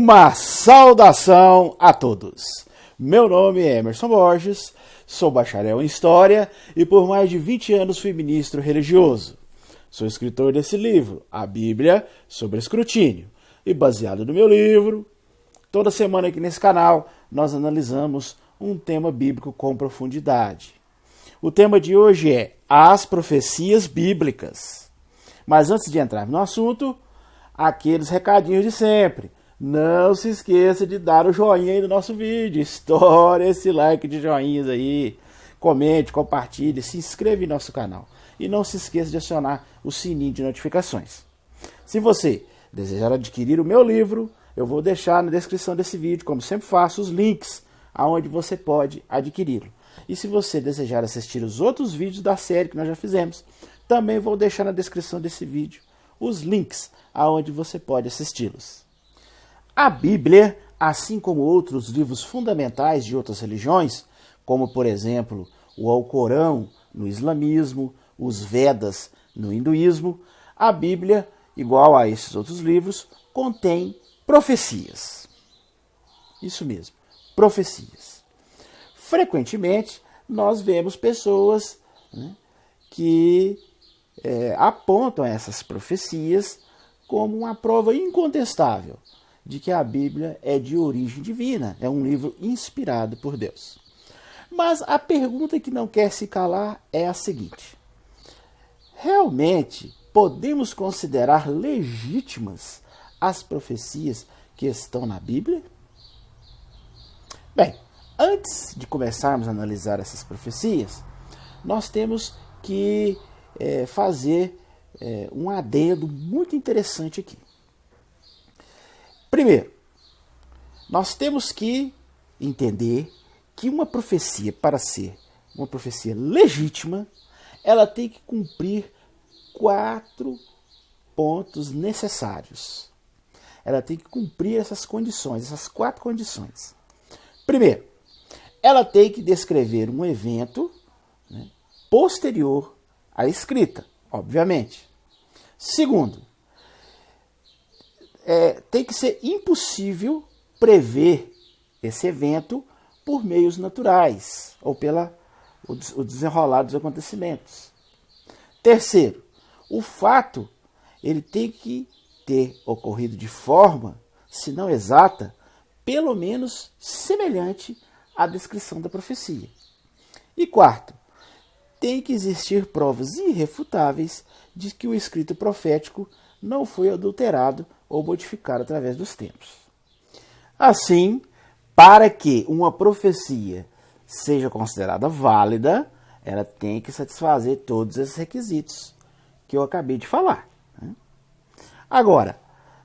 Uma saudação a todos. Meu nome é Emerson Borges, sou bacharel em História e por mais de 20 anos fui ministro religioso. Sou escritor desse livro, A Bíblia sob Escrutínio. E baseado no meu livro, toda semana aqui nesse canal nós analisamos um tema bíblico com profundidade. O tema de hoje é as profecias bíblicas. Mas antes de entrar no assunto, aqueles recadinhos de sempre. Não se esqueça de dar o joinha aí no nosso vídeo. Estoure esse like de joinhas aí. Comente, compartilhe, se inscreva em nosso canal. E não se esqueça de acionar o sininho de notificações. Se você desejar adquirir o meu livro, eu vou deixar na descrição desse vídeo, como sempre faço, os links aonde você pode adquiri-lo. E se você desejar assistir os outros vídeos da série que nós já fizemos, também vou deixar na descrição desse vídeo os links aonde você pode assisti-los. A Bíblia, assim como outros livros fundamentais de outras religiões, como por exemplo o Alcorão no islamismo, os Vedas no hinduísmo, a Bíblia, igual a esses outros livros, contém profecias. Isso mesmo, profecias. Frequentemente, nós vemos pessoas que apontam essas profecias como uma prova incontestável de que a Bíblia é de origem divina, é um livro inspirado por Deus. Mas a pergunta que não quer se calar é a seguinte: realmente podemos considerar legítimas as profecias que estão na Bíblia? Bem, antes de começarmos a analisar essas profecias, nós temos que fazer um adendo muito interessante aqui. Primeiro, nós temos que entender que uma profecia, para ser uma profecia legítima, ela tem que cumprir 4 pontos necessários. Ela tem que cumprir essas condições, essas 4 condições. Primeiro, ela tem que descrever um evento posterior à escrita, obviamente. Segundo, tem que ser impossível prever esse evento por meios naturais ou pelo desenrolar dos acontecimentos. Terceiro, o fato ele tem que ter ocorrido de forma, se não exata, pelo menos semelhante à descrição da profecia. E quarto, tem que existir provas irrefutáveis de que o escrito profético não foi adulterado ou modificado através dos tempos. Assim, para que uma profecia seja considerada válida, ela tem que satisfazer todos esses requisitos que eu acabei de falar. Agora,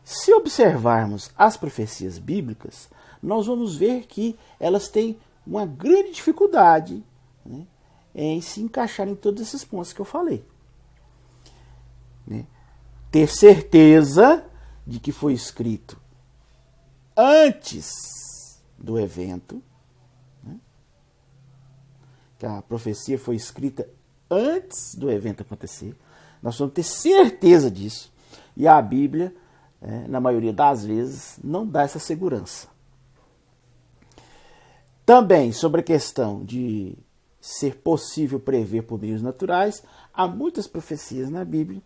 se observarmos as profecias bíblicas, nós vamos ver que elas têm uma grande dificuldade em se encaixar em todos esses pontos que eu falei. Ter certeza de que foi escrito antes do evento, que a profecia foi escrita antes do evento acontecer, nós vamos ter certeza disso, e a Bíblia, na maioria das vezes, não dá essa segurança. Também sobre a questão de ser possível prever por meios naturais, há muitas profecias na Bíblia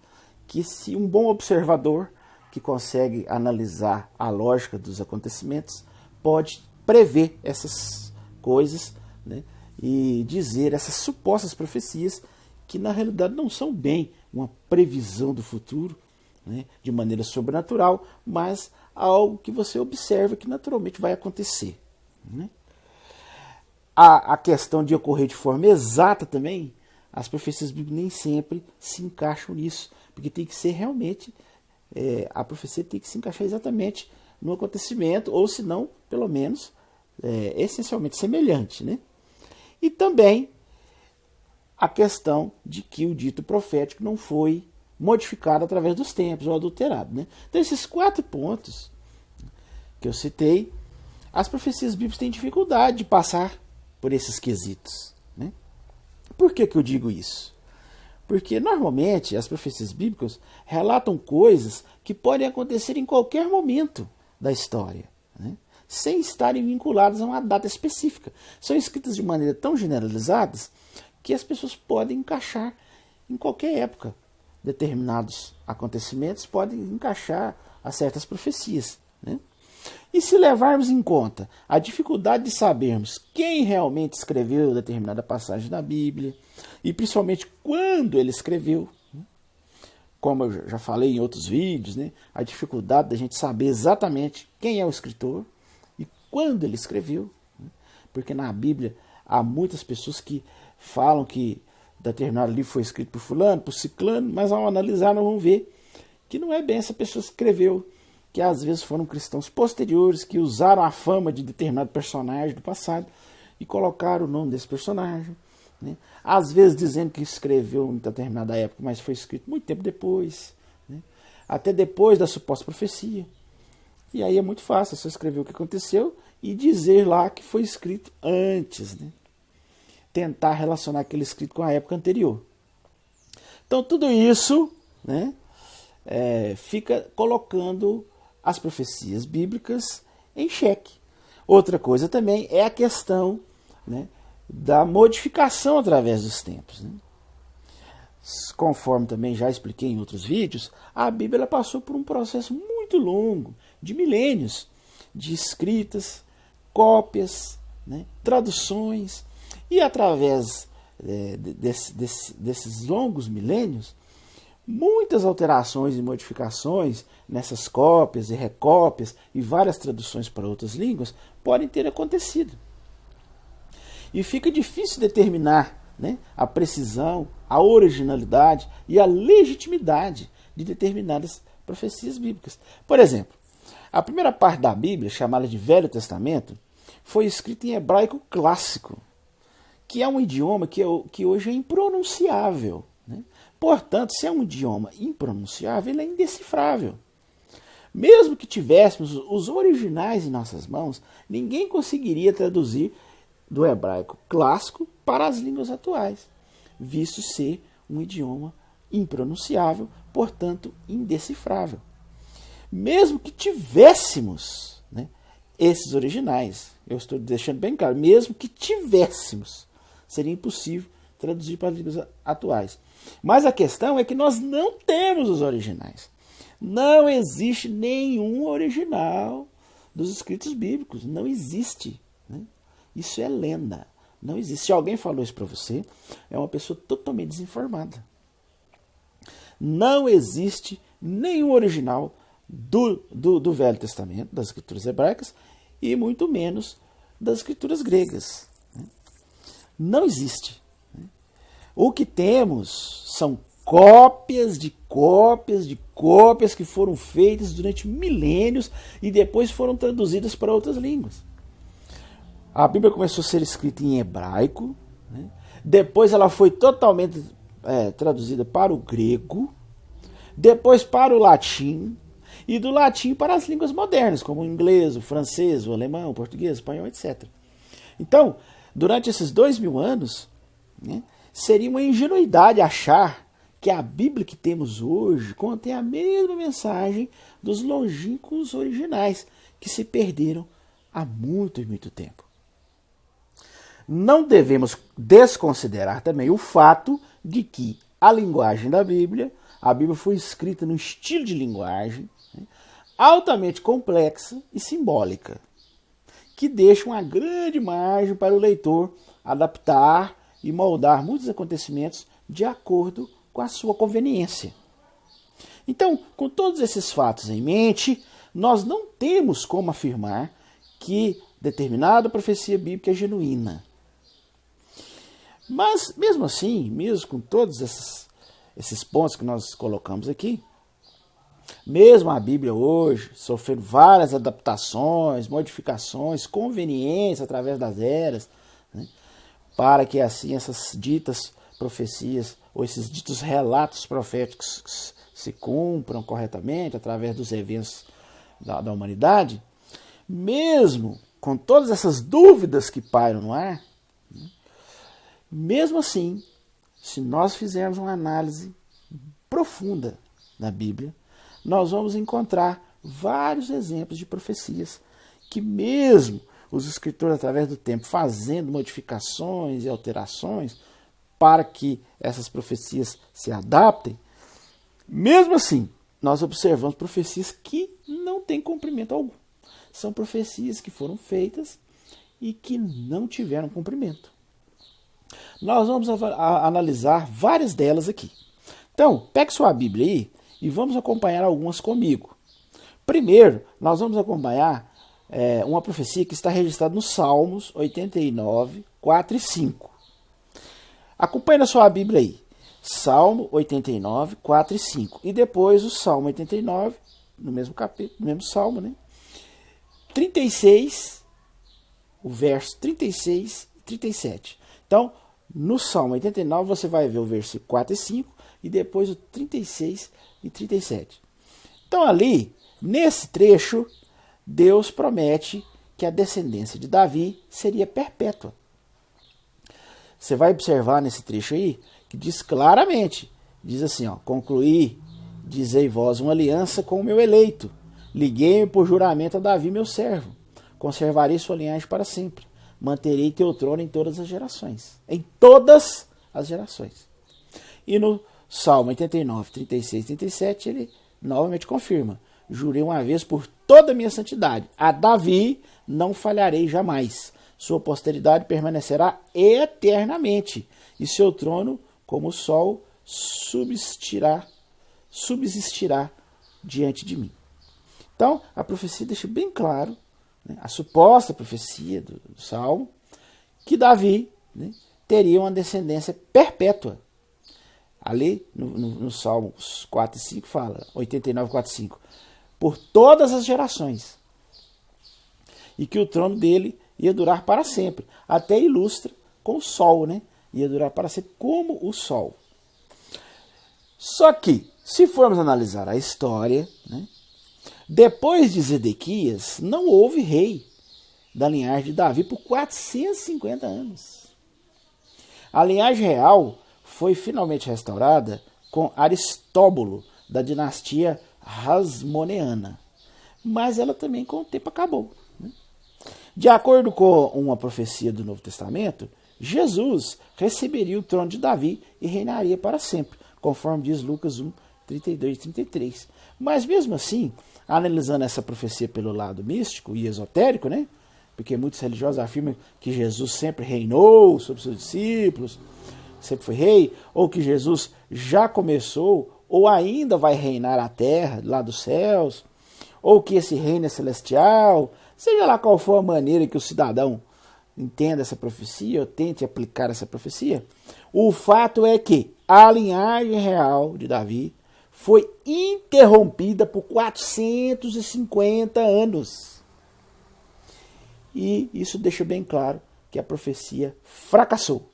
que, se um bom observador que consegue analisar a lógica dos acontecimentos, pode prever essas coisas e dizer essas supostas profecias que na realidade não são bem uma previsão do futuro de maneira sobrenatural, mas algo que você observa que naturalmente vai acontecer. A questão de ocorrer de forma exata também, as profecias bíblicas nem sempre se encaixam nisso, porque tem que ser realmente, a profecia tem que se encaixar exatamente no acontecimento, ou se não, pelo menos, essencialmente semelhante. E também a questão de que o dito profético não foi modificado através dos tempos ou adulterado. Então, esses 4 pontos que eu citei, as profecias bíblicas têm dificuldade de passar por esses quesitos. Por que eu digo isso? Porque normalmente as profecias bíblicas relatam coisas que podem acontecer em qualquer momento da história. sem estarem vinculadas a uma data específica. São escritas de maneira tão generalizadas que as pessoas podem encaixar em qualquer época. Determinados acontecimentos podem encaixar a certas profecias, né? E se levarmos em conta a dificuldade de sabermos quem realmente escreveu determinada passagem da Bíblia, e principalmente quando ele escreveu, né? Como eu já falei em outros vídeos, né? A dificuldade da gente saber exatamente quem é o escritor e quando ele escreveu, né? Porque na Bíblia há muitas pessoas que falam que determinado livro foi escrito por fulano, por ciclano, mas ao analisar nós vamos ver que não é bem essa pessoa que escreveu, que às vezes foram cristãos posteriores que usaram a fama de determinado personagem do passado e colocaram o nome desse personagem, né? Às vezes dizendo que escreveu em determinada época, mas foi escrito muito tempo depois, né? Até depois da suposta profecia. E aí é muito fácil você escrever o que aconteceu e dizer lá que foi escrito antes, né? Tentar relacionar aquele escrito com a época anterior. Então tudo isso, né, fica colocando as profecias bíblicas em xeque. Outra coisa também é a questão, né, da modificação através dos tempos, né? Conforme também já expliquei em outros vídeos, a Bíblia ela passou por um processo muito longo, de milênios, de escritas, cópias, né, traduções, e através desses longos milênios, muitas alterações e modificações nessas cópias e recópias e várias traduções para outras línguas podem ter acontecido. E fica difícil determinar, né, a precisão, a originalidade e a legitimidade de determinadas profecias bíblicas. Por exemplo, a primeira parte da Bíblia, chamada de Velho Testamento, foi escrita em hebraico clássico, que é um idioma que hoje é impronunciável, né? Portanto, se é um idioma impronunciável, ele é indecifrável. Mesmo que tivéssemos os originais em nossas mãos, ninguém conseguiria traduzir do hebraico clássico para as línguas atuais, visto ser um idioma impronunciável, portanto indecifrável. Mesmo que tivéssemos, né, esses originais, eu estou deixando bem claro, mesmo que tivéssemos, seria impossível traduzir para as línguas atuais. Mas a questão é que nós não temos os originais. Não existe nenhum original dos escritos bíblicos. Não existe, né? Isso é lenda. Não existe. Se alguém falou isso para você, é uma pessoa totalmente desinformada. Não existe nenhum original do Velho Testamento, das escrituras hebraicas, e muito menos das escrituras gregas. Não existe. O que temos são cópias de cópias de cópias que foram feitas durante milênios e depois foram traduzidas para outras línguas. A Bíblia começou a ser escrita em hebraico, né? Depois ela foi totalmente traduzida para o grego, depois para o latim, e do latim para as línguas modernas, como o inglês, o francês, o alemão, o português, o espanhol, etc. Então, durante esses 2000 anos, né, seria uma ingenuidade achar que a Bíblia que temos hoje contém a mesma mensagem dos longínquos originais, que se perderam há muito e muito tempo. Não devemos desconsiderar também o fato de que a linguagem da Bíblia, a Bíblia foi escrita num estilo de linguagem, né, altamente complexa e simbólica, que deixa uma grande margem para o leitor adaptar e moldar muitos acontecimentos de acordo com a sua conveniência. Então, com todos esses fatos em mente, nós não temos como afirmar que determinada profecia bíblica é genuína. Mas, mesmo assim, mesmo com todos esses pontos que nós colocamos aqui, mesmo a Bíblia hoje, sofrendo várias adaptações, modificações, conveniências através das eras, né, para que assim essas ditas profecias, ou esses ditos relatos proféticos se cumpram corretamente através dos eventos da humanidade, mesmo com todas essas dúvidas que pairam no ar, né, mesmo assim, se nós fizermos uma análise profunda da Bíblia, nós vamos encontrar vários exemplos de profecias que mesmo os escritores, através do tempo, fazendo modificações e alterações para que essas profecias se adaptem, mesmo assim, nós observamos profecias que não têm cumprimento algum. São profecias que foram feitas e que não tiveram cumprimento. Nós vamos analisar várias delas aqui. Então, pegue sua Bíblia aí e vamos acompanhar algumas comigo. Primeiro, nós vamos acompanhar uma profecia que está registrada nos Salmos 89, 4 e 5. Acompanhe na sua Bíblia aí. Salmo 89, 4 e 5. E depois o Salmo 89, no mesmo capítulo, no mesmo Salmo, né? 36, o verso 36 e 37. Então, no Salmo 89 você vai ver o versículo 4 e 5 e depois o 36 e 37. Então ali, nesse trecho, Deus promete que a descendência de Davi seria perpétua. Você vai observar nesse trecho aí que diz claramente, diz assim, ó, concluí, dizei vós uma aliança com o meu eleito, liguei-me por juramento a Davi meu servo, conservarei sua linhagem para sempre, manterei teu trono em todas as gerações. Em todas as gerações. E no Salmo 89, 36 e 37, ele novamente confirma, jurei uma vez por toda a minha santidade, a Davi não falharei jamais, sua posteridade permanecerá eternamente, e seu trono, como o sol, subsistirá diante de mim. Então, a profecia deixa bem claro, né, a suposta profecia do Salmo, que Davi, né, teria uma descendência perpétua. Ali, no Salmo 4 e 5, fala, 89, 4 e 5, por todas as gerações. E que o trono dele ia durar para sempre. Até ilustra com o sol, né? Ia durar para sempre como o sol. Só que, se formos analisar a história, né, depois de Zedequias, não houve rei da linhagem de Davi por 450 anos. A linhagem real foi finalmente restaurada com Aristóbulo, da dinastia Hasmoneana. Mas ela também, com o tempo, acabou. Né? De acordo com uma profecia do Novo Testamento, Jesus receberia o trono de Davi e reinaria para sempre, conforme diz Lucas 1, 32 e 33. Mas mesmo assim, analisando essa profecia pelo lado místico e esotérico, né? Porque muitos religiosos afirmam que Jesus sempre reinou sobre seus discípulos, sempre foi rei, ou que Jesus já começou ou ainda vai reinar a terra lá dos céus, ou que esse reino é celestial, seja lá qual for a maneira que o cidadão entenda essa profecia ou tente aplicar essa profecia, o fato é que a linhagem real de Davi foi interrompida por 450 anos. E isso deixa bem claro que a profecia fracassou.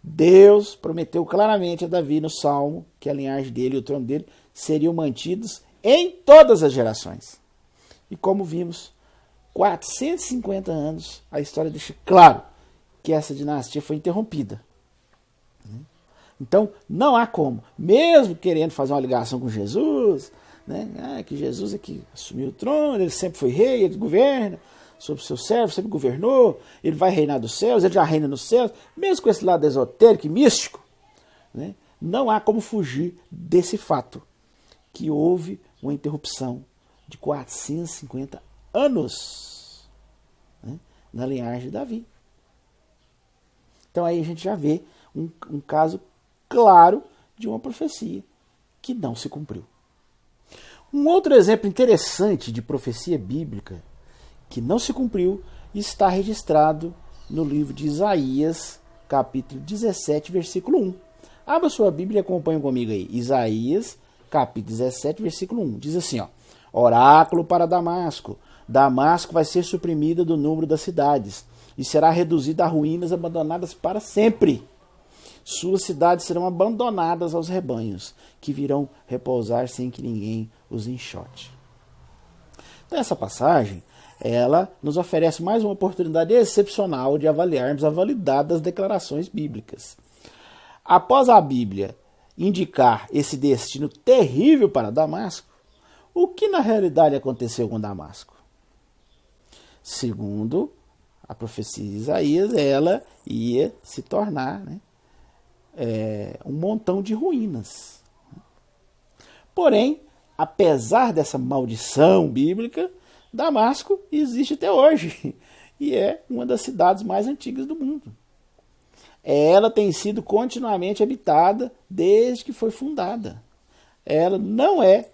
Deus prometeu claramente a Davi no Salmo que a linhagem dele e o trono dele seriam mantidos em todas as gerações. E como vimos, 450 anos, a história deixa claro que essa dinastia foi interrompida. Então, não há como, mesmo querendo fazer uma ligação com Jesus, né, que Jesus é que assumiu o trono, ele sempre foi rei, ele governa sobre o seu servo, sempre governou, ele vai reinar dos céus, ele já reina nos céus, mesmo com esse lado esotérico e místico, né, não há como fugir desse fato, que houve uma interrupção de 450 anos, né, na linhagem de Davi. Então aí a gente já vê um caso claro de uma profecia que não se cumpriu. Um outro exemplo interessante de profecia bíblica que não se cumpriu está registrado no livro de Isaías, capítulo 17, versículo 1. Abra sua Bíblia e acompanhe comigo aí. Isaías, capítulo 17, versículo 1. Diz assim, ó: oráculo para Damasco. Damasco vai ser suprimida do número das cidades e será reduzida a ruínas abandonadas para sempre. Suas cidades serão abandonadas aos rebanhos, que virão repousar sem que ninguém os enxote. Então, essa passagem, ela nos oferece mais uma oportunidade excepcional de avaliarmos a validade das declarações bíblicas. Após a Bíblia indicar esse destino terrível para Damasco, o que na realidade aconteceu com Damasco? Segundo a profecia de Isaías, ela ia se tornar, né, um montão de ruínas. Porém, apesar dessa maldição bíblica, Damasco existe até hoje e é uma das cidades mais antigas do mundo. Ela tem sido continuamente habitada desde que foi fundada. Ela não é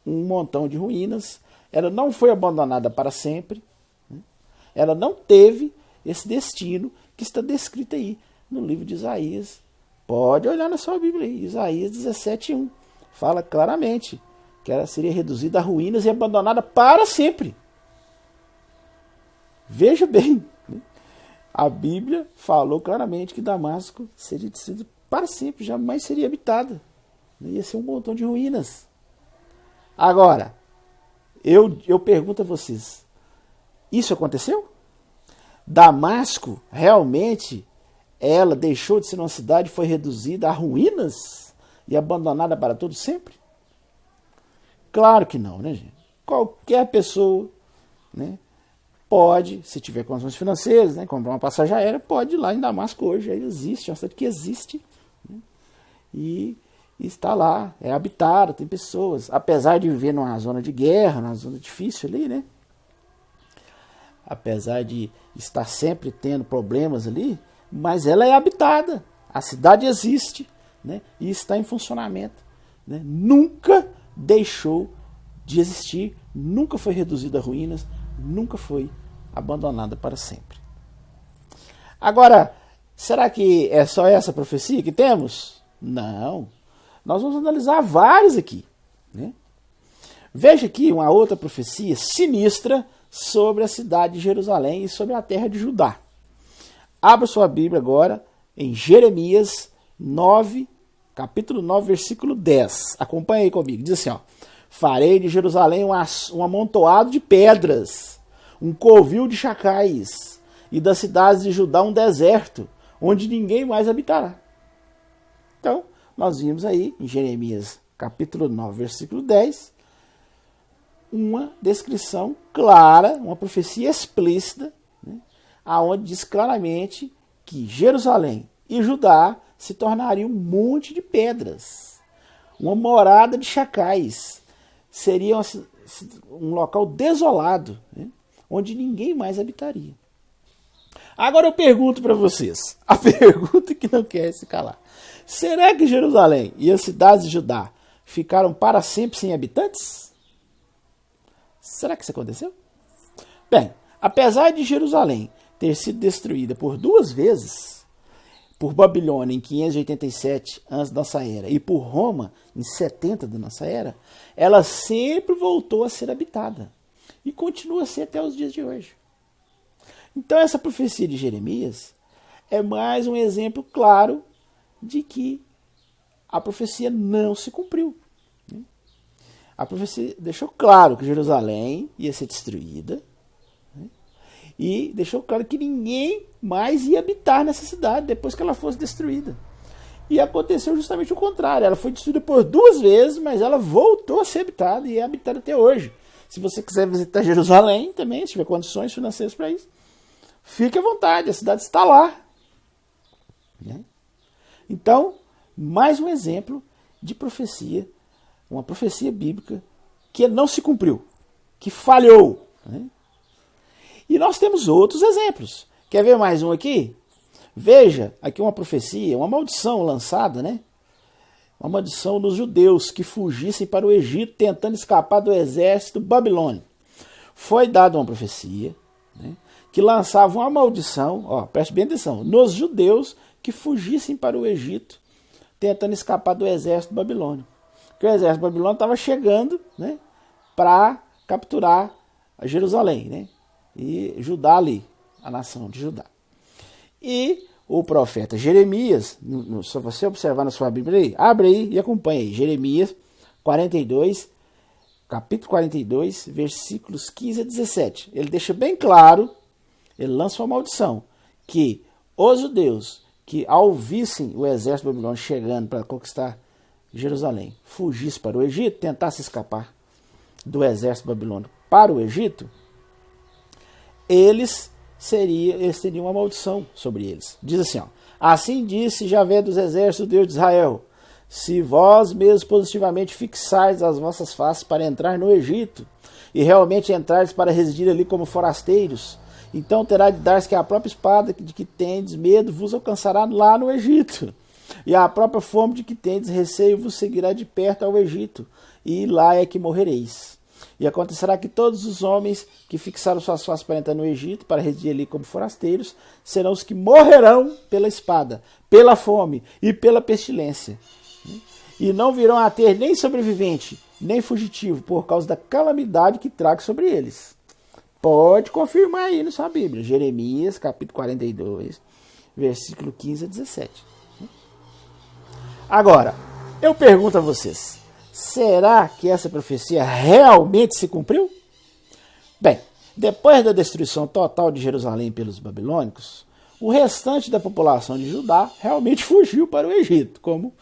um montão de ruínas, ela não foi abandonada para sempre, né? Ela não teve esse destino que está descrito aí no livro de Isaías. Pode olhar na sua Bíblia aí, Isaías 17:1. Fala claramente que ela seria reduzida a ruínas e abandonada para sempre. Veja bem, né? A Bíblia falou claramente que Damasco seria destruída para sempre, jamais seria habitada. Ia ser um montão de ruínas. Agora, eu pergunto a vocês, isso aconteceu? Damasco, realmente, ela deixou de ser uma cidade e foi reduzida a ruínas e abandonada para todo sempre? Claro que não, né, gente? Qualquer pessoa, né, pode, se tiver condições financeiras, né, comprar uma passagem aérea, pode ir lá em Damasco hoje. Aí existe, é uma cidade que existe, né, e está lá, é habitada, tem pessoas. Apesar de viver numa zona de guerra, numa zona difícil ali, né? Apesar de estar sempre tendo problemas ali, mas ela é habitada. A cidade existe, né? E está em funcionamento, né? Nunca deixou de existir, nunca foi reduzida a ruínas, nunca foi abandonada para sempre. Agora, será que é só essa profecia que temos? Não. Nós vamos analisar várias aqui, né? Veja aqui uma outra profecia sinistra sobre a cidade de Jerusalém e sobre a terra de Judá. Abra sua Bíblia agora em Jeremias 9, capítulo 9, versículo 10. Acompanhe aí comigo. Diz assim, ó: farei de Jerusalém um amontoado de pedras, um covil de chacais, e das cidades de Judá um deserto, onde ninguém mais habitará. Então, nós vimos aí em Jeremias capítulo 9, versículo 10, uma descrição clara, uma profecia explícita, né, aonde diz claramente que Jerusalém e Judá se tornariam um monte de pedras, uma morada de chacais, seria um local desolado, né, onde ninguém mais habitaria. Agora eu pergunto para vocês, a pergunta que não quer se calar: será que Jerusalém e as cidades de Judá ficaram para sempre sem habitantes? Será que isso aconteceu? Bem, apesar de Jerusalém ter sido destruída por 2 vezes, por Babilônia em 587 a.C. da nossa era e por Roma em 70 da nossa era, ela sempre voltou a ser habitada e continua a ser até os dias de hoje. Então essa profecia de Jeremias é mais um exemplo claro de que a profecia não se cumpriu. A profecia deixou claro que Jerusalém ia ser destruída, né, e deixou claro que ninguém mais ia habitar nessa cidade depois que ela fosse destruída. E aconteceu justamente o contrário. Ela foi destruída por 2 vezes, mas ela voltou a ser habitada e é habitada até hoje. Se você quiser visitar Jerusalém também, se tiver condições financeiras para isso, fique à vontade, a cidade está lá, né? Então, mais um exemplo de profecia, uma profecia bíblica que não se cumpriu, que falhou, né? E nós temos outros exemplos. Quer ver mais um aqui? Veja aqui uma profecia, uma maldição lançada, né? Uma maldição nos judeus que fugissem para o Egito tentando escapar do exército babilônico. Foi dada uma profecia, né, que lançava uma maldição, ó, preste bem atenção, nos judeus que fugissem para o Egito tentando escapar do exército babilônico. Porque o exército babilônico estava chegando, né, para capturar Jerusalém, né, e Judá ali, a nação de Judá. E o profeta Jeremias, se você observar na sua Bíblia aí, abre aí e acompanha aí, Jeremias 42, capítulo 42, versículos 15 a 17. Ele deixa bem claro, ele lança uma maldição, que os judeus que ao vissem o exército babilônico chegando para conquistar Jerusalém, fugissem para o Egito, tentassem escapar do exército babilônico para o Egito, eles teriam uma maldição sobre eles. Diz assim, ó, assim disse Javé dos exércitos, Deus de Israel, se vós mesmos positivamente fixardes as vossas faces para entrar no Egito, e realmente entrardes para residir ali como forasteiros, então terá de dar-se que a própria espada de que tendes medo vos alcançará lá no Egito, e a própria fome de que tendes receio vos seguirá de perto ao Egito, e lá é que morrereis. E acontecerá que todos os homens que fixaram suas faces para entrar no Egito, para residir ali como forasteiros, serão os que morrerão pela espada, pela fome e pela pestilência. E não virão a ter nem sobrevivente, nem fugitivo, por causa da calamidade que trago sobre eles. Pode confirmar aí na sua Bíblia. Jeremias, capítulo 42, versículo 15 a 17. Agora, eu pergunto a vocês, será que essa profecia realmente se cumpriu? Bem, depois da destruição total de Jerusalém pelos babilônicos, o restante da população de Judá realmente fugiu para o Egito, como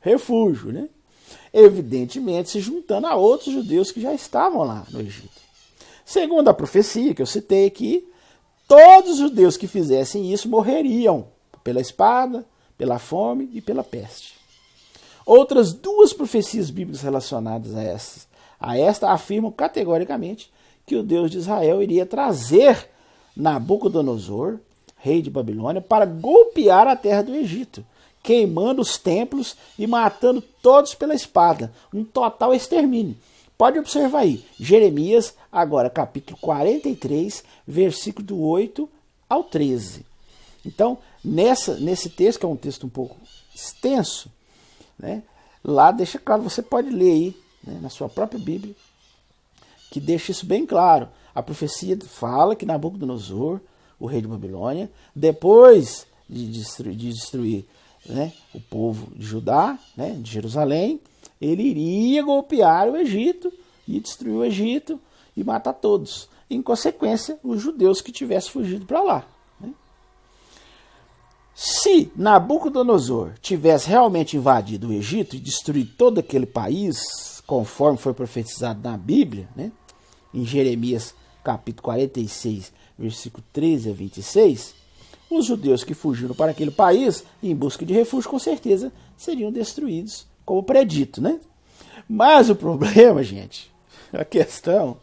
refúgio, né? Evidentemente se juntando a outros judeus que já estavam lá no Egito. Segundo a profecia que eu citei aqui, todos os judeus que fizessem isso morreriam pela espada, pela fome e pela peste. Outras duas profecias bíblicas relacionadas a esta afirmam categoricamente que o Deus de Israel iria trazer Nabucodonosor, rei de Babilônia, para golpear a terra do Egito, queimando os templos e matando todos pela espada, um total extermínio. Pode observar aí, Jeremias, agora capítulo 43, versículo do 8 ao 13. Então, nesse texto, que é um texto um pouco extenso, né, lá deixa claro, você pode ler aí, né, na sua própria Bíblia, que deixa isso bem claro. A profecia fala que Nabucodonosor, o rei de Babilônia, depois de destruir, né, o povo de Judá, né, de Jerusalém, ele iria golpear o Egito e destruir o Egito e matar todos. Em consequência, os judeus que tivessem fugido para lá. Né? Se Nabucodonosor tivesse realmente invadido o Egito e destruído todo aquele país, conforme foi profetizado na Bíblia, né, em Jeremias capítulo 46, versículo 13 a 26, os judeus que fugiram para aquele país, em busca de refúgio, com certeza seriam destruídos, como predito, né? Mas o problema, gente, a questão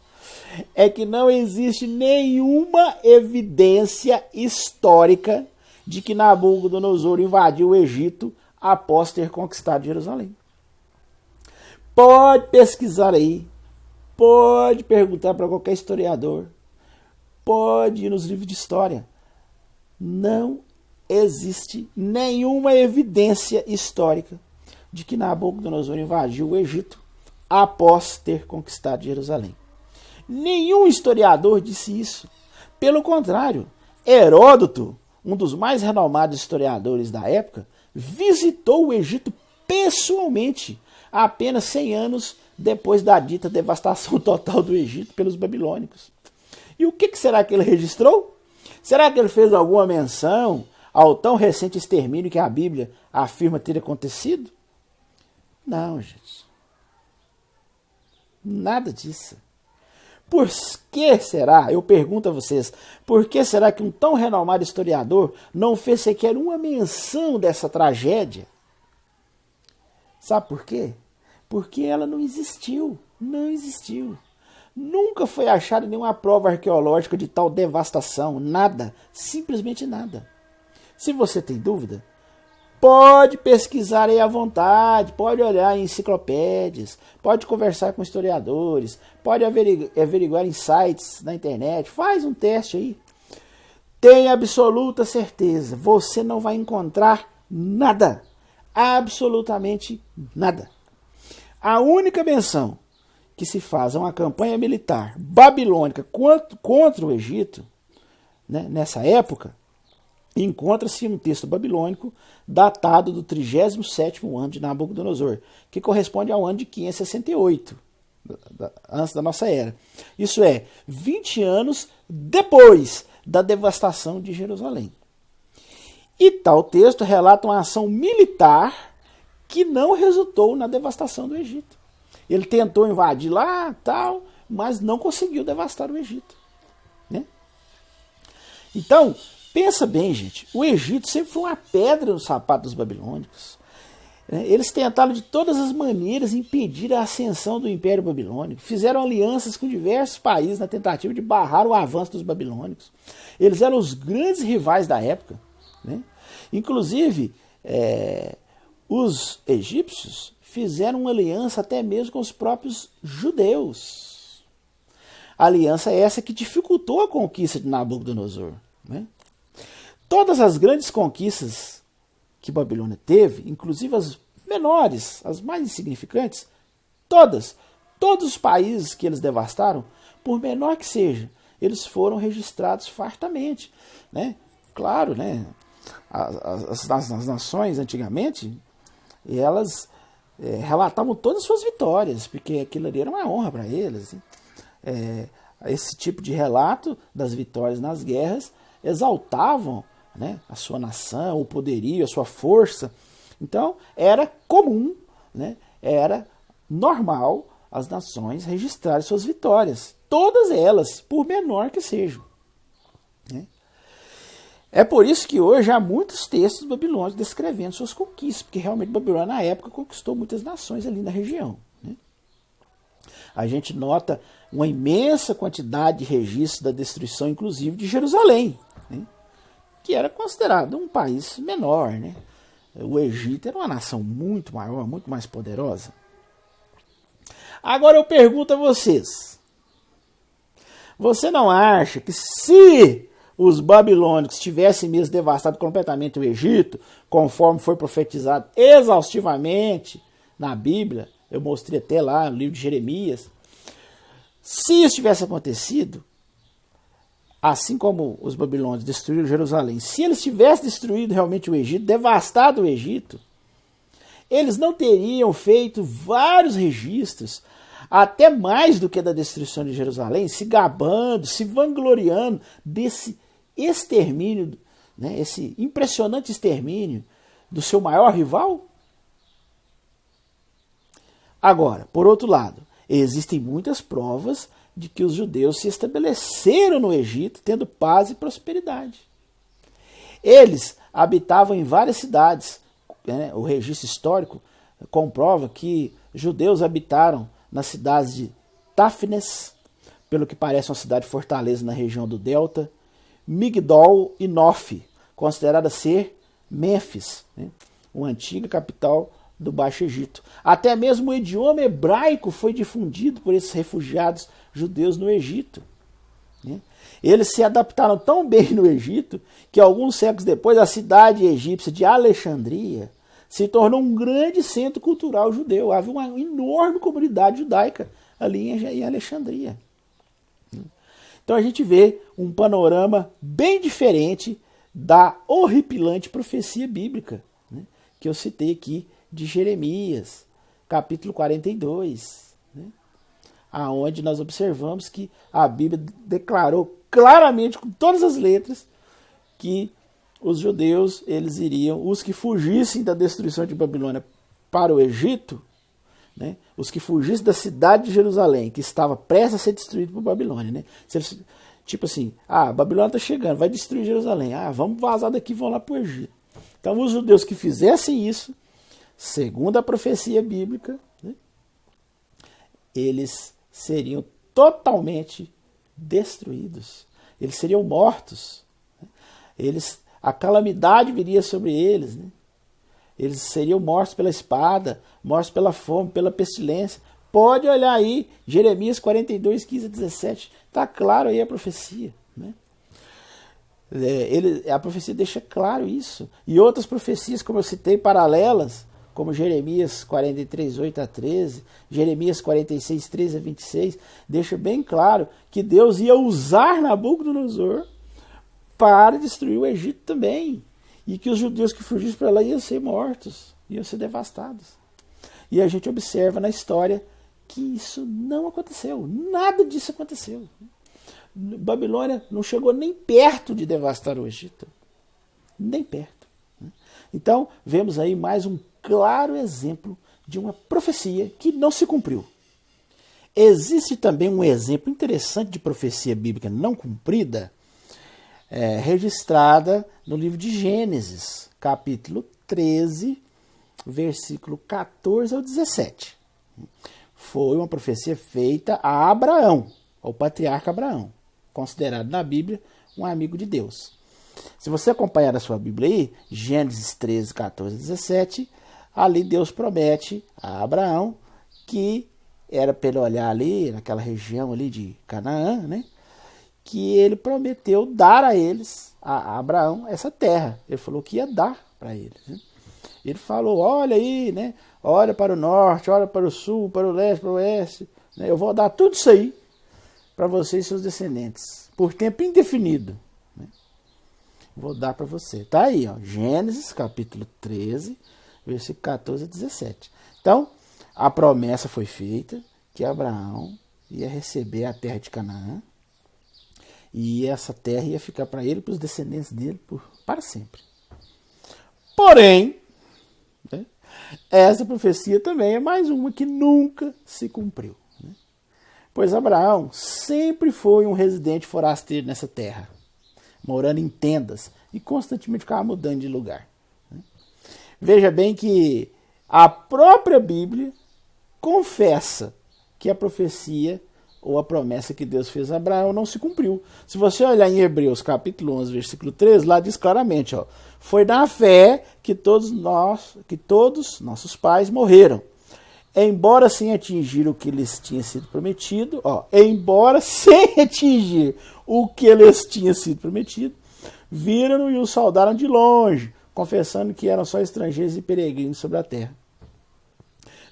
é que não existe nenhuma evidência histórica de que Nabucodonosor invadiu o Egito após ter conquistado Jerusalém. Pode pesquisar aí, pode perguntar para qualquer historiador, pode ir nos livros de história. Não existe nenhuma evidência histórica de que Nabucodonosor invadiu o Egito após ter conquistado Jerusalém. Nenhum historiador disse isso. Pelo contrário, Heródoto, um dos mais renomados historiadores da época, visitou o Egito pessoalmente apenas 100 anos depois da dita devastação total do Egito pelos babilônicos. E o que será que ele registrou? Será que ele fez alguma menção ao tão recente extermínio que a Bíblia afirma ter acontecido? Não, gente. Nada disso. Por que será, eu pergunto a vocês, por que será que um tão renomado historiador não fez sequer uma menção dessa tragédia? Sabe por quê? Porque ela não existiu. Não existiu. Nunca foi achada nenhuma prova arqueológica de tal devastação. Nada. Simplesmente nada. Se você tem dúvida, pode pesquisar aí à vontade, pode olhar em enciclopédias, pode conversar com historiadores, pode averiguar em sites na internet, faz um teste aí. Tenha absoluta certeza, você não vai encontrar nada, absolutamente nada. A única menção que se faz a uma campanha militar babilônica contra o Egito, né, nessa época, encontra-se um texto babilônico datado do 37º ano de Nabucodonosor, que corresponde ao ano de 568, antes da nossa era. Isso é, 20 anos depois da devastação de Jerusalém. E tal texto relata uma ação militar que não resultou na devastação do Egito. Ele tentou invadir lá, tal, mas não conseguiu devastar o Egito. Né? Então, pensa bem, gente, o Egito sempre foi uma pedra no sapato dos babilônicos. Eles tentaram de todas as maneiras impedir a ascensão do Império Babilônico. Fizeram alianças com diversos países na tentativa de barrar o avanço dos babilônicos. Eles eram os grandes rivais da época. Né? Inclusive, os egípcios fizeram uma aliança até mesmo com os próprios judeus. Aliança essa que dificultou a conquista de Nabucodonosor. Né? Todas as grandes conquistas que Babilônia teve, inclusive as menores, as mais insignificantes, todos os países que eles devastaram, por menor que seja, eles foram registrados fartamente. Né? Claro, né? As nações antigamente, elas relatavam todas as suas vitórias, porque aquilo ali era uma honra para eles. Esse tipo de relato das vitórias nas guerras exaltavam, né, a sua nação, o poderio, a sua força. Então, era comum, né, era normal as nações registrarem suas vitórias. Todas elas, por menor que sejam. Né? É por isso que hoje há muitos textos babilônicos descrevendo suas conquistas, porque realmente Babilônia, na época, conquistou muitas nações ali na região. Né? A gente nota uma imensa quantidade de registros da destruição, inclusive, de Jerusalém, né? Que era considerado um país menor. Né? O Egito era uma nação muito maior, muito mais poderosa. Agora eu pergunto a vocês, você não acha que se os babilônicos tivessem mesmo devastado completamente o Egito, conforme foi profetizado exaustivamente na Bíblia, eu mostrei até lá no livro de Jeremias, se isso tivesse acontecido, assim como os babilônios destruíram Jerusalém, se eles tivessem destruído realmente o Egito, devastado o Egito, eles não teriam feito vários registros, até mais do que da destruição de Jerusalém, se gabando, se vangloriando desse extermínio, né, esse impressionante extermínio do seu maior rival? Agora, por outro lado, existem muitas provas de que os judeus se estabeleceram no Egito tendo paz e prosperidade. Eles habitavam em várias cidades. Né? O registro histórico comprova que judeus habitaram nas cidades de Táfnis, pelo que parece uma cidade fortaleza na região do Delta, Migdol e Nof, considerada ser Mênfis, né? Uma antiga capital do Baixo Egito. Até mesmo o idioma hebraico foi difundido por esses refugiados judeus no Egito. Né? Eles se adaptaram tão bem no Egito que alguns séculos depois a cidade egípcia de Alexandria se tornou um grande centro cultural judeu. Havia uma enorme comunidade judaica ali em Alexandria. Então a gente vê um panorama bem diferente da horripilante profecia bíblica, né, que eu citei aqui de Jeremias, capítulo 42, né, aonde nós observamos que a Bíblia declarou claramente, com todas as letras, que os judeus, eles iriam, os que fugissem da destruição de Babilônia para o Egito, né, os que fugissem da cidade de Jerusalém, que estava prestes a ser destruído por Babilônia. Né, tipo assim, Babilônia está chegando, vai destruir Jerusalém, vamos vazar daqui e vamos lá para o Egito. Então os judeus que fizessem isso, segundo a profecia bíblica, né, eles seriam totalmente destruídos, eles seriam mortos, né, a calamidade viria sobre eles, né? Eles seriam mortos pela espada, mortos pela fome, pela pestilência. Pode olhar aí, Jeremias 42, 15 a 17, está claro aí a profecia. Né? A profecia deixa claro isso. E outras profecias, como eu citei, paralelas, como Jeremias 43, 8 a 13, Jeremias 46, 13 a 26, deixa bem claro que Deus ia usar Nabucodonosor para destruir o Egito também. E que os judeus que fugissem para lá iam ser mortos, iam ser devastados. E a gente observa na história que isso não aconteceu. Nada disso aconteceu. Babilônia não chegou nem perto de devastar o Egito. Nem perto. Então, vemos aí mais um claro exemplo de uma profecia que não se cumpriu. Existe também um exemplo interessante de profecia bíblica não cumprida, registrada no livro de Gênesis, capítulo 13, versículo 14 ao 17. Foi uma profecia feita a Abraão, ao patriarca Abraão, considerado na Bíblia um amigo de Deus. Se você acompanhar a sua Bíblia aí, Gênesis 13, 14 e 17, ali Deus promete a Abraão que era para ele olhar ali, naquela região ali de Canaã, né? Que ele prometeu dar a eles, a Abraão, essa terra. Ele falou que ia dar para eles. Né? Ele falou, olha aí, né? Olha para o norte, olha para o sul, para o leste, para o oeste. Né? Eu vou dar tudo isso aí para você e seus descendentes, por tempo indefinido. Né? Vou dar para você. Tá aí, ó, Gênesis capítulo 13, versículo 14 a 17. Então, a promessa foi feita que Abraão ia receber a terra de Canaã e essa terra ia ficar para ele e para os descendentes dele para sempre. Porém, né, essa profecia também é mais uma que nunca se cumpriu. Né? Pois Abraão sempre foi um residente forasteiro nessa terra, morando em tendas e constantemente ficava mudando de lugar. Né? Veja bem que a própria Bíblia confessa que a profecia ou a promessa que Deus fez a Abraão não se cumpriu. Se você olhar em Hebreus capítulo 11, versículo 13, lá diz claramente, ó, foi na fé que todos nossos pais morreram, embora sem atingir o que lhes tinha sido prometido, viram-no e o saudaram de longe, confessando que eram só estrangeiros e peregrinos sobre a terra.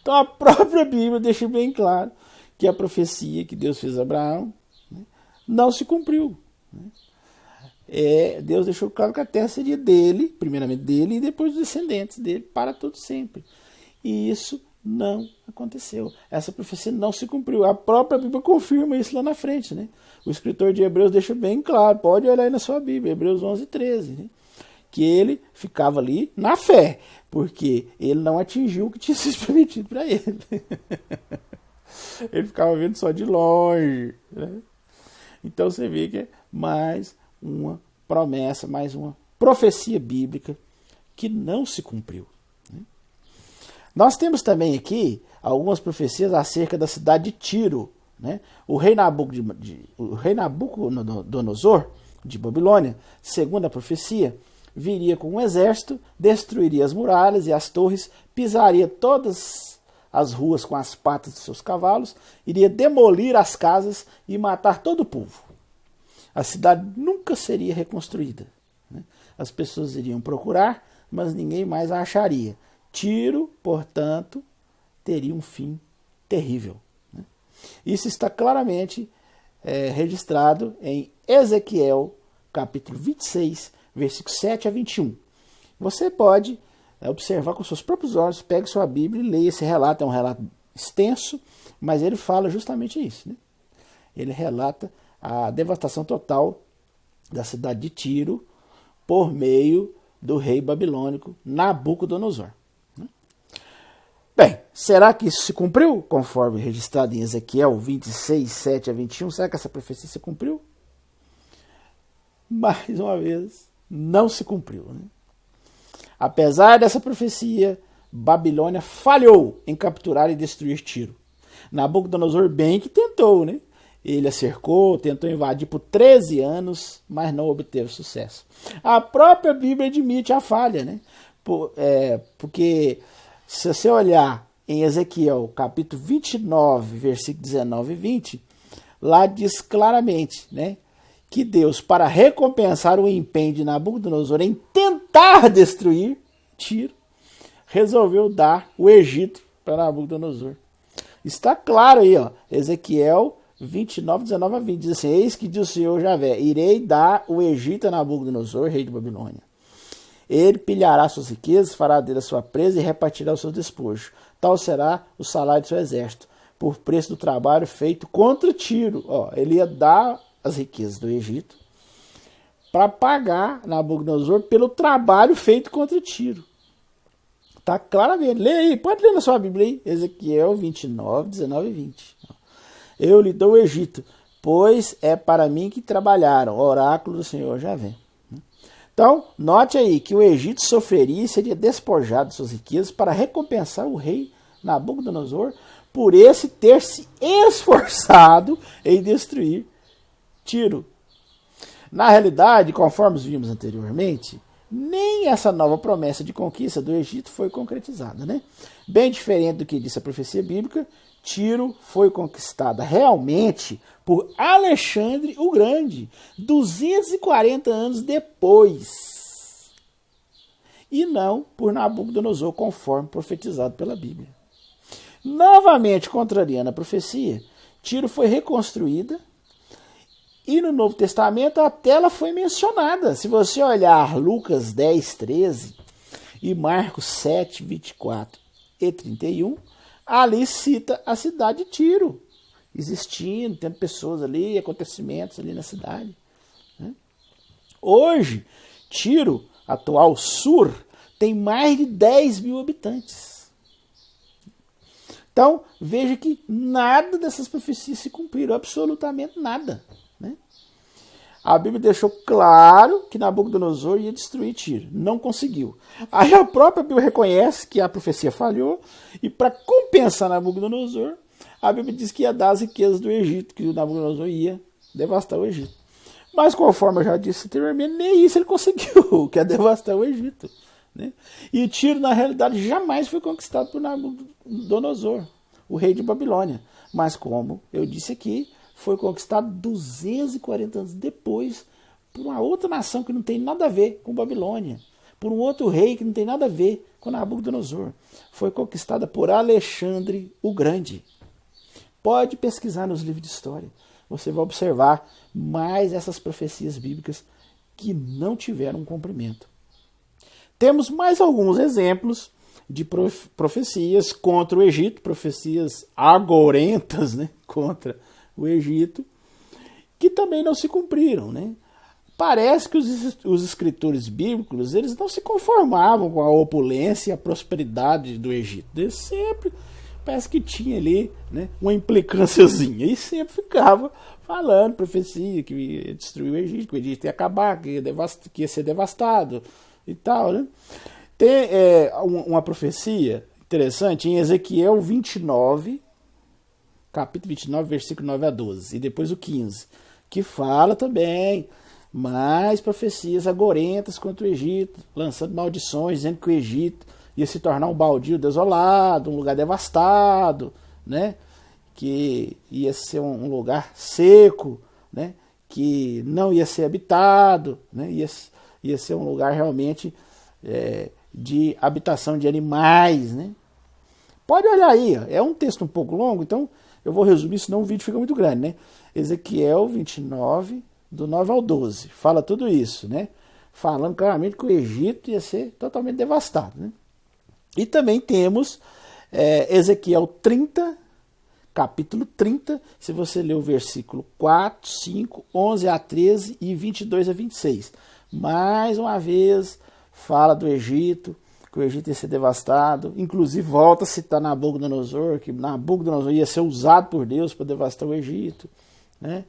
Então a própria Bíblia deixa bem claro que a profecia que Deus fez a Abraão, né, não se cumpriu. Né? Deus deixou claro que a terra seria dele, primeiramente dele, e depois dos descendentes dele, para todo sempre. E isso não aconteceu. Essa profecia não se cumpriu. A própria Bíblia confirma isso lá na frente. Né? O escritor de Hebreus deixa bem claro, pode olhar aí na sua Bíblia, Hebreus 11, 13, né? Que ele ficava ali na fé, porque ele não atingiu o que tinha sido prometido para ele. Ele ficava vendo só de longe. Né? Então você vê que é mais uma promessa, mais uma profecia bíblica que não se cumpriu. Né? Nós temos também aqui algumas profecias acerca da cidade de Tiro. Né? O rei Nabucodonosor de Babilônia, segundo a profecia, viria com um exército, destruiria as muralhas e as torres, pisaria todas as ruas com as patas de seus cavalos, iria demolir as casas e matar todo o povo. A cidade nunca seria reconstruída. Né? As pessoas iriam procurar, mas ninguém mais a acharia. Tiro, portanto, teria um fim terrível. Né? Isso está claramente registrado em Ezequiel, capítulo 26, versículos 7 a 21. Você pode observar com seus próprios olhos, pegue sua Bíblia e leia esse relato. É um relato extenso, mas ele fala justamente isso. Né? Ele relata a devastação total da cidade de Tiro por meio do rei babilônico Nabucodonosor. Né? Bem, será que isso se cumpriu? Conforme registrado em Ezequiel 26, 7 a 21, será que essa profecia se cumpriu? Mais uma vez, não se cumpriu. Né? Apesar dessa profecia, Babilônia falhou em capturar e destruir Tiro. Nabucodonosor bem que tentou, né? Ele a cercou, tentou invadir por 13 anos, mas não obteve sucesso. A própria Bíblia admite a falha, né? Porque se você olhar em Ezequiel capítulo 29, versículo 19 e 20, lá diz claramente, né? Que Deus, para recompensar o empenho de Nabucodonosor em tentar destruir Tiro, resolveu dar o Egito para Nabucodonosor. Está claro aí, ó, Ezequiel 29, 19 a 20, diz assim, eis que diz o Senhor Javé, irei dar o Egito a Nabucodonosor, rei de Babilônia. Ele pilhará suas riquezas, fará dele a sua presa e repartirá os seus despojos. Tal será o salário do seu exército, por preço do trabalho feito contra Tiro. Ó, ele ia dar as riquezas do Egito para pagar Nabucodonosor pelo trabalho feito contra Tiro. Está claramente. Lê aí, pode ler na sua Bíblia aí. Ezequiel 29, 19 e 20. Eu lhe dou o Egito pois é para mim que trabalharam, oráculo do Senhor Javé. Então, note aí que o Egito sofreria e seria despojado de suas riquezas para recompensar o rei Nabucodonosor por esse ter se esforçado em destruir Tiro. Na realidade, conforme vimos anteriormente, nem essa nova promessa de conquista do Egito foi concretizada, né? Bem diferente do que disse a profecia bíblica, Tiro foi conquistada realmente por Alexandre o Grande, 240 anos depois, e não por Nabucodonosor, conforme profetizado pela Bíblia. Novamente contrariando a profecia, Tiro foi reconstruída e no Novo Testamento até ela foi mencionada. Se você olhar Lucas 10, 13 e Marcos 7, 24 e 31, ali cita a cidade de Tiro, existindo, tendo pessoas ali, acontecimentos ali na cidade. Hoje, Tiro, atual Sur, tem mais de 10 mil habitantes. Então, veja que nada dessas profecias se cumpriram, absolutamente nada. Né? A Bíblia deixou claro que Nabucodonosor ia destruir Tiro. Não conseguiu. Aí a própria Bíblia reconhece que a profecia falhou e para compensar Nabucodonosor, a Bíblia diz que ia dar as riquezas do Egito, que o Nabucodonosor ia devastar o Egito. Mas conforme eu já disse anteriormente, nem isso ele conseguiu, que é devastar o Egito. Né? E Tiro, na realidade, jamais foi conquistado por Nabucodonosor, o rei de Babilônia. Mas como eu disse aqui, foi conquistado 240 anos depois por uma outra nação que não tem nada a ver com Babilônia, por um outro rei que não tem nada a ver com Nabucodonosor. Foi conquistada por Alexandre o Grande. Pode pesquisar nos livros de história. Você vai observar mais essas profecias bíblicas que não tiveram cumprimento. Temos mais alguns exemplos de profecias contra o Egito, profecias agorentas, né, contra o Egito, que também não se cumpriram. Né? Parece que os escritores bíblicos eles não se conformavam com a opulência e a prosperidade do Egito. Eles sempre, parece que tinha ali, né, uma implicânciazinha, e sempre ficava falando profecia que ia destruir o Egito, que o Egito ia acabar, que ia ser devastado e tal. Né? Tem uma profecia interessante em Ezequiel 29, capítulo 29, versículo 9 a 12, e depois o 15, que fala também mais profecias agorentas contra o Egito, lançando maldições, dizendo que o Egito ia se tornar um baldio desolado, um lugar devastado, né? Que ia ser um lugar seco, né? Que não ia ser habitado, né? Ia ser um lugar realmente de habitação de animais. Né? Pode olhar aí, é um texto um pouco longo, então eu vou resumir, senão o vídeo fica muito grande. Né? Ezequiel 29, do 9 ao 12, fala tudo isso, né? Falando claramente que o Egito ia ser totalmente devastado. Né? E também temos Ezequiel 30, capítulo 30, se você ler o versículo 4, 5, 11 a 13 e 22 a 26. Mais uma vez fala do Egito, que o Egito ia ser devastado, inclusive volta a citar Nabucodonosor, que Nabucodonosor ia ser usado por Deus para devastar o Egito, né?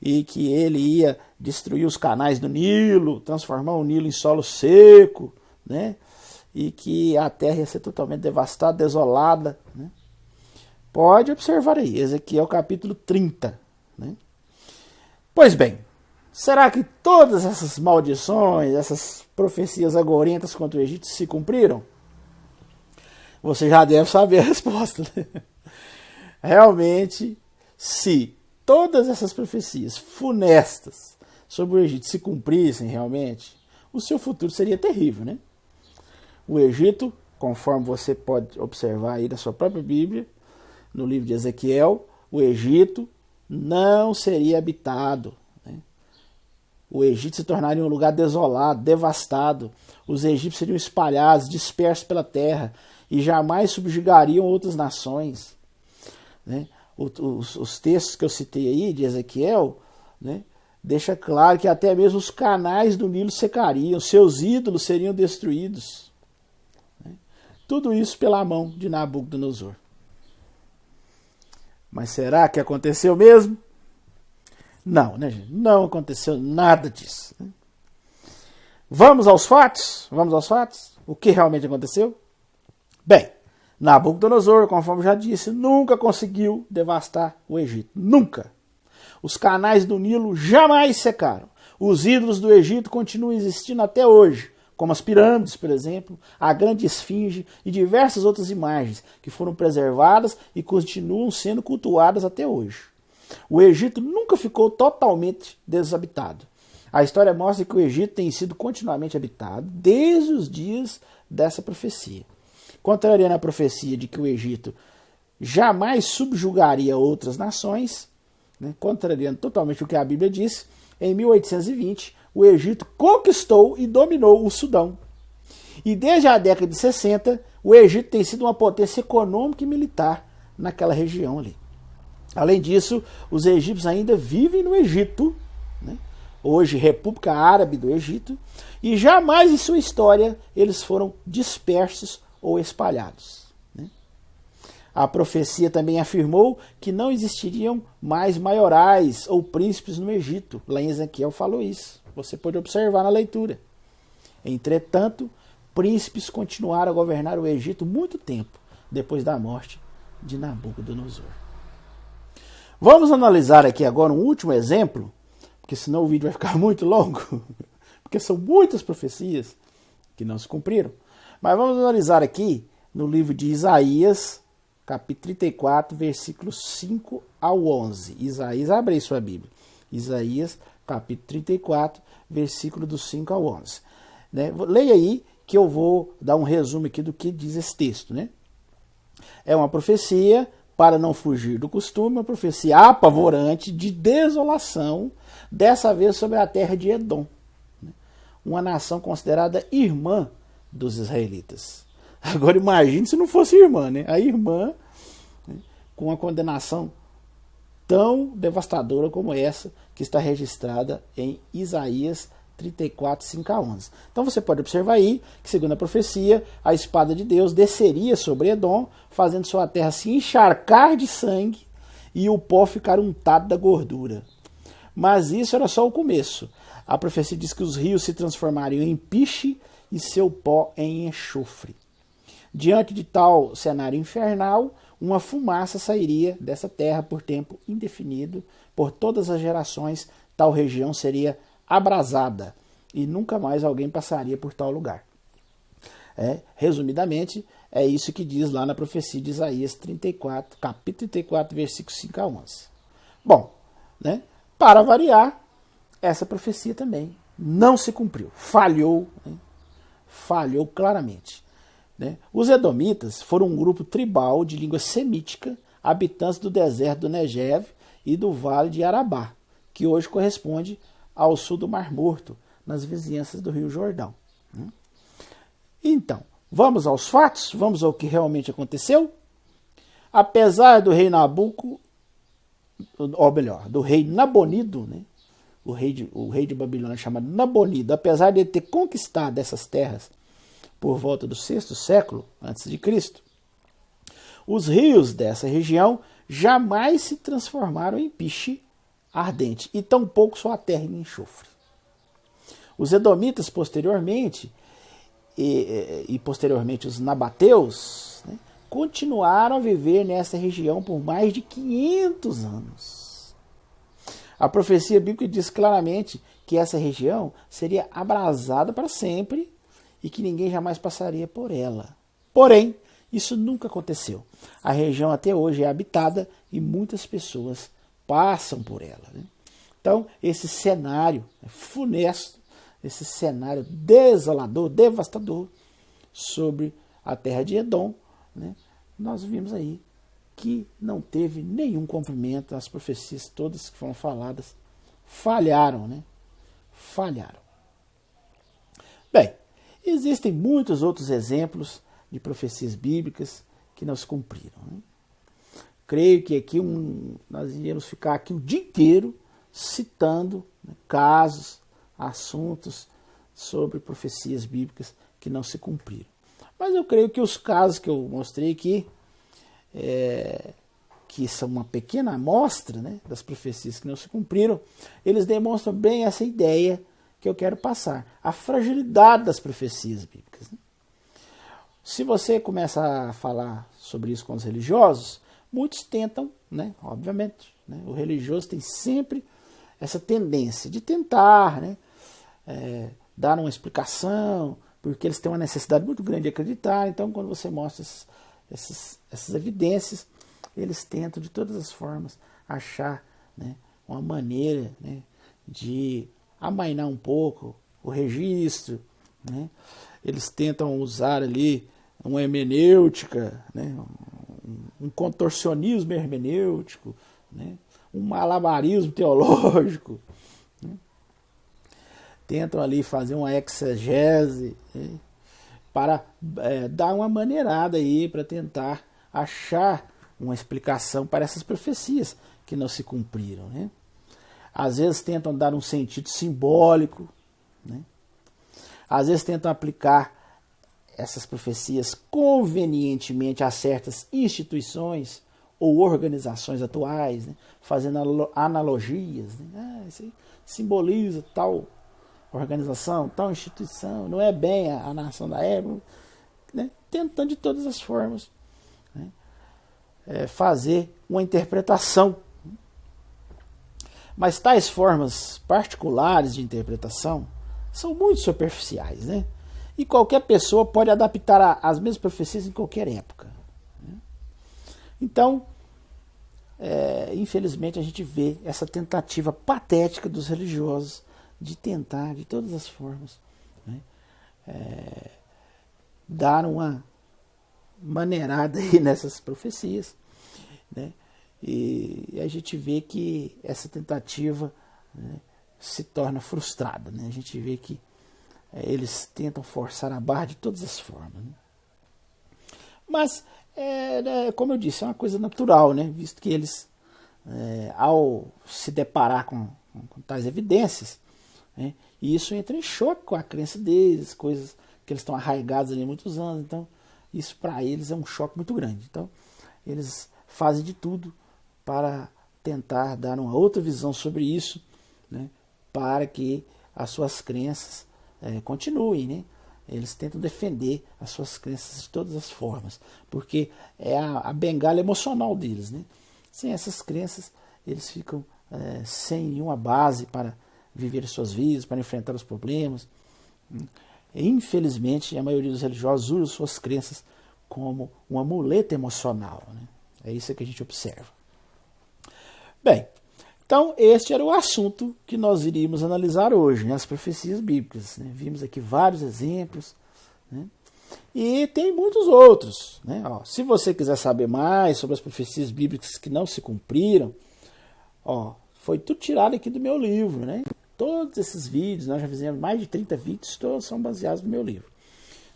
E que ele ia destruir os canais do Nilo, transformar o Nilo em solo seco, né? E que a terra ia ser totalmente devastada, desolada. Né? Pode observar aí, Ezequiel capítulo 30. Né? Pois bem, será que todas essas maldições, essas profecias agorentas contra o Egito se cumpriram? Você já deve saber a resposta. Né? Realmente, se todas essas profecias funestas sobre o Egito se cumprissem realmente, o seu futuro seria terrível, né? O Egito, conforme você pode observar aí na sua própria Bíblia, no livro de Ezequiel, o Egito não seria habitado. Né? O Egito se tornaria um lugar desolado, devastado. Os egípcios seriam espalhados, dispersos pela terra e jamais subjugariam outras nações. Né? Os textos que eu citei aí de Ezequiel, né, deixa claro que até mesmo os canais do Nilo secariam, seus ídolos seriam destruídos. Tudo isso pela mão de Nabucodonosor. Mas será que aconteceu mesmo? Não, né, gente? Não aconteceu nada disso. Vamos aos fatos? Vamos aos fatos? O que realmente aconteceu? Bem, Nabucodonosor, conforme já disse, nunca conseguiu devastar o Egito. Nunca. Os canais do Nilo jamais secaram. Os ídolos do Egito continuam existindo até hoje, como as pirâmides, por exemplo, a grande esfinge e diversas outras imagens que foram preservadas e continuam sendo cultuadas até hoje. O Egito nunca ficou totalmente desabitado. A história mostra que o Egito tem sido continuamente habitado desde os dias dessa profecia. Contrariando a profecia de que o Egito jamais subjugaria outras nações, contrariando totalmente o que a Bíblia diz, em 1820, o Egito conquistou e dominou o Sudão. E desde a década de 60, o Egito tem sido uma potência econômica e militar naquela região ali. Além disso, os egípcios ainda vivem no Egito, hoje República Árabe do Egito, e jamais em sua história eles foram dispersos ou espalhados. A profecia também afirmou que não existiriam mais maiorais ou príncipes no Egito. Lá em Ezequiel falou isso. Você pode observar na leitura. Entretanto, príncipes continuaram a governar o Egito muito tempo depois da morte de Nabucodonosor. Vamos analisar aqui agora um último exemplo, porque senão o vídeo vai ficar muito longo, porque são muitas profecias que não se cumpriram. Mas vamos analisar aqui no livro de Isaías, capítulo 34, versículos 5 ao 11. Isaías, abre aí sua Bíblia. Isaías, capítulo 34, versículo do 5 ao 11. Leia aí que eu vou dar um resumo aqui do que diz esse texto. É uma profecia para não fugir do costume, uma profecia apavorante de desolação, dessa vez sobre a terra de Edom, uma nação considerada irmã dos israelitas. Agora imagine se não fosse irmã, A irmã, com uma condenação tão devastadora como essa, que está registrada em Isaías 34, 5 a 11. Então você pode observar aí que, segundo a profecia, a espada de Deus desceria sobre Edom, fazendo sua terra se encharcar de sangue e o pó ficar untado da gordura. Mas isso era só o começo. A profecia diz que os rios se transformariam em piche e seu pó em enxofre. Diante de tal cenário infernal, uma fumaça sairia dessa terra por tempo indefinido. Por todas as gerações, tal região seria abrasada e nunca mais alguém passaria por tal lugar. Resumidamente, é isso que diz lá na profecia de Isaías 34, capítulo 34, versículos 5 a 11. Bom, para variar, essa profecia também não se cumpriu, falhou, falhou claramente. Os edomitas foram um grupo tribal de língua semítica, habitantes do deserto do Negev e do vale de Arabá, que hoje corresponde ao sul do Mar Morto, nas vizinhanças do Rio Jordão. Então, vamos aos fatos? Vamos ao que realmente aconteceu? Apesar do rei Nabuco, ou melhor, do rei Nabonido, o rei de Babilônia chamado Nabonido, apesar de ele ter conquistado essas terras por volta do 6º século a.C., os rios dessa região jamais se transformaram em piche ardente, e tampouco sua terra em enxofre. Os edomitas, posteriormente, e posteriormente os nabateus, continuaram a viver nessa região por mais de 500 anos. A profecia bíblica diz claramente que essa região seria abrasada para sempre e que ninguém jamais passaria por ela. Porém, isso nunca aconteceu. A região até hoje é habitada e muitas pessoas passam por ela. Então, esse cenário funesto, esse cenário desolador, devastador sobre a terra de Edom, nós vimos aí que não teve nenhum cumprimento, as profecias todas que foram faladas falharam, falharam. Bem, existem muitos outros exemplos de profecias bíblicas que não se cumpriram. Creio que aqui nós iríamos ficar aqui o dia inteiro citando casos, assuntos sobre profecias bíblicas que não se cumpriram. Mas eu creio que os casos que eu mostrei aqui, que são uma pequena amostra, né, das profecias que não se cumpriram, eles demonstram bem essa ideia que eu quero passar, a fragilidade das profecias bíblicas. Né? Se você começa a falar sobre isso com os religiosos, muitos tentam, né, obviamente, né, o religioso tem sempre essa tendência de tentar, né, dar uma explicação, porque eles têm uma necessidade muito grande de acreditar. Então, quando você mostra essas evidências, eles tentam de todas as formas achar, né, uma maneira, né, de amainar um pouco o registro, né? Eles tentam usar ali uma hermenêutica, né, um contorcionismo hermenêutico, né, um malabarismo teológico, né? Tentam ali fazer uma exegese, né, para dar uma maneirada aí, para tentar achar uma explicação para essas profecias que não se cumpriram, né? Às vezes tentam dar um sentido simbólico, né? Às vezes tentam aplicar essas profecias convenientemente a certas instituições ou organizações atuais, né? Fazendo analogias, né? Isso aí simboliza tal organização, tal instituição, não é bem a nação da época, né? Tentando de todas as formas, né, fazer uma interpretação. Mas tais formas particulares de interpretação são muito superficiais, né? E qualquer pessoa pode adaptar as mesmas profecias em qualquer época, né? Então, infelizmente, a gente vê essa tentativa patética dos religiosos de tentar, de todas as formas, né, dar uma maneirada aí nessas profecias, né? E a gente vê que essa tentativa, né, se torna frustrada, né? A gente vê que eles tentam forçar a barra de todas as formas, né? Mas, como eu disse, é uma coisa natural, né? Visto que eles, ao se deparar com tais evidências, né, e isso entra em choque com a crença deles, coisas que eles estão arraigados ali há muitos anos. Então, isso para eles é um choque muito grande. Então, eles fazem de tudo para tentar dar uma outra visão sobre isso, né, para que as suas crenças continuem, né? Eles tentam defender as suas crenças de todas as formas, porque é a bengala emocional deles, né? Sem essas crenças, eles ficam sem nenhuma base para viver suas vidas, para enfrentar os problemas. E, infelizmente, a maioria dos religiosos usa suas crenças como uma muleta emocional, né? É isso que a gente observa. Bem, então este era o assunto que nós iríamos analisar hoje, né? As profecias bíblicas, né? Vimos aqui vários exemplos, né? E tem muitos outros, né? Ó, se você quiser saber mais sobre as profecias bíblicas que não se cumpriram, ó, foi tudo tirado aqui do meu livro, né? Todos esses vídeos, nós já fizemos mais de 30 vídeos, todos são baseados no meu livro.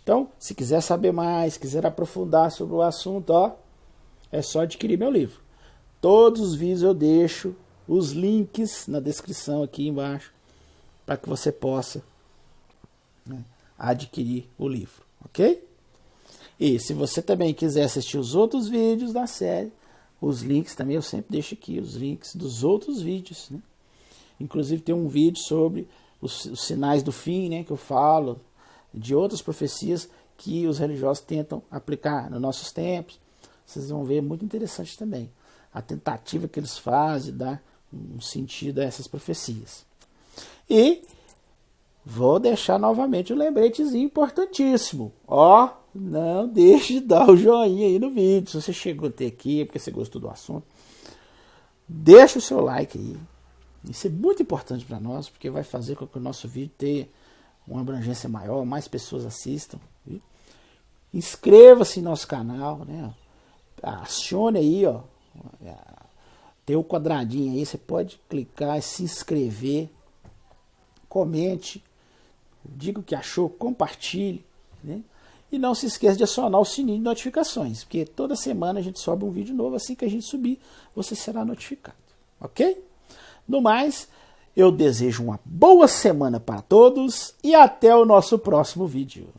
Então, se quiser saber mais, quiser aprofundar sobre o assunto, ó, é só adquirir meu livro. Todos os vídeos eu deixo os links na descrição aqui embaixo, para que você possa, né, adquirir o livro, ok? E se você também quiser assistir os outros vídeos da série, os links também eu sempre deixo aqui, os links dos outros vídeos, né? Inclusive tem um vídeo sobre os sinais do fim, né, que eu falo de outras profecias que os religiosos tentam aplicar nos nossos tempos. Vocês vão ver, muito interessante também a tentativa que eles fazem de dar um sentido a essas profecias. E vou deixar novamente um lembretezinho importantíssimo. Ó, não deixe de dar o joinha aí no vídeo. Se você chegou até aqui é porque você gostou do assunto, deixa o seu like aí. Isso é muito importante para nós, porque vai fazer com que o nosso vídeo tenha uma abrangência maior, mais pessoas assistam. Viu? Inscreva-se no nosso canal, né? Acione aí, ó, tem o quadradinho aí, você pode clicar e se inscrever, comente, diga o que achou, compartilhe, né? E não se esqueça de acionar o sininho de notificações, porque toda semana a gente sobe um vídeo novo, assim que a gente subir, você será notificado, ok? No mais, eu desejo uma boa semana para todos e até o nosso próximo vídeo.